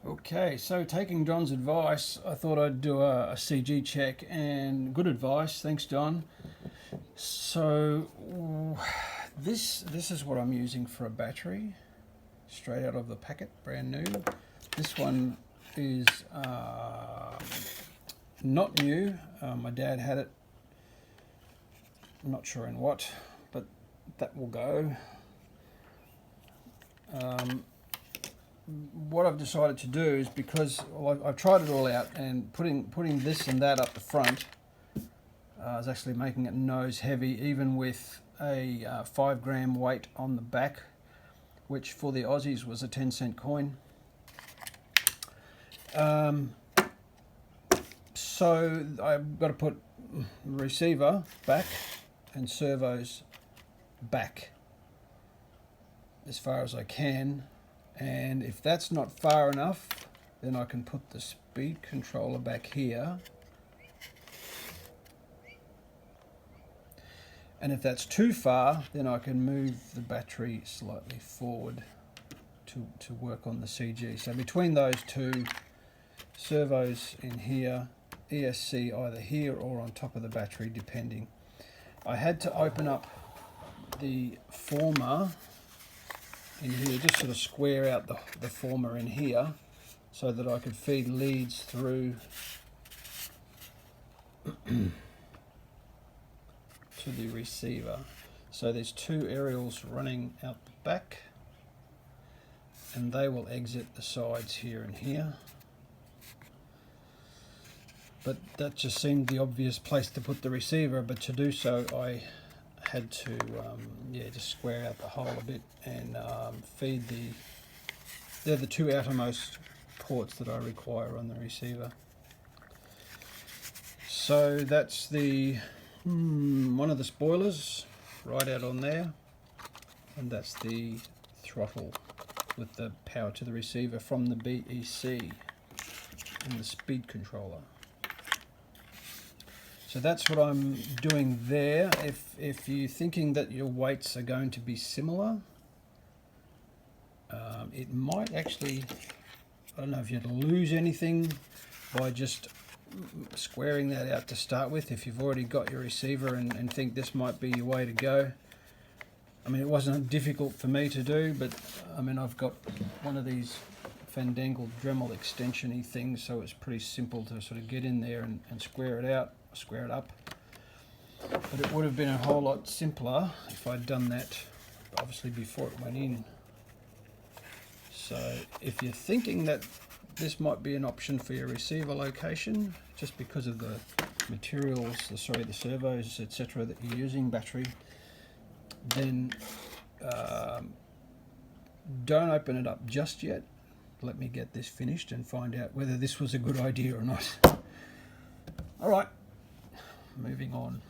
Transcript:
Okay, so taking John's advice, I thought I'd do a CG check, and good advice, thanks John. So this is what I'm using for a battery, straight out of the packet, brand new. This one is not new. My dad had it, I'm not sure in what, but that will go. What I've decided to do is, because I've tried it all out, and putting this and that up the front is actually making it nose heavy, even with a 5 gram weight on the back, which for the Aussies was a 10-cent coin. So I've got to put receiver back and servos back as far as I can. And if that's not far enough, then I can put the speed controller back here. And if that's too far, then I can move the battery slightly forward to work on the CG. So between those two, servos in here, ESC either here or on top of the battery, depending. I had to open up the former in here, just sort of square out the former in here so that I could feed leads through to the receiver. So there's two aerials running out the back, and they will exit the sides here and here. But that just seemed the obvious place to put the receiver, but to do so I had to just square out the hole a bit and feed they're the two outermost ports that I require on the receiver. So that's the one of the spoilers right out on there, and that's the throttle with the power to the receiver from the BEC and the speed controller. So that's what I'm doing there. If you're thinking that your weights are going to be similar, it might actually, I don't know if you'd lose anything by just squaring that out to start with, if you've already got your receiver and think this might be your way to go. I mean, it wasn't difficult for me to do, but I mean, I've got one of these Fandangle Dremel extension-y things, so it's pretty simple to sort of get in there and square it out, square it up. But it would have been a whole lot simpler if I'd done that obviously before it went in. So if you're thinking that this might be an option for your receiver location, just because of the materials, the servos, etc. that you're using, battery, then don't open it up just yet. Let me get this finished and find out whether this was a good idea or not. All right, moving on.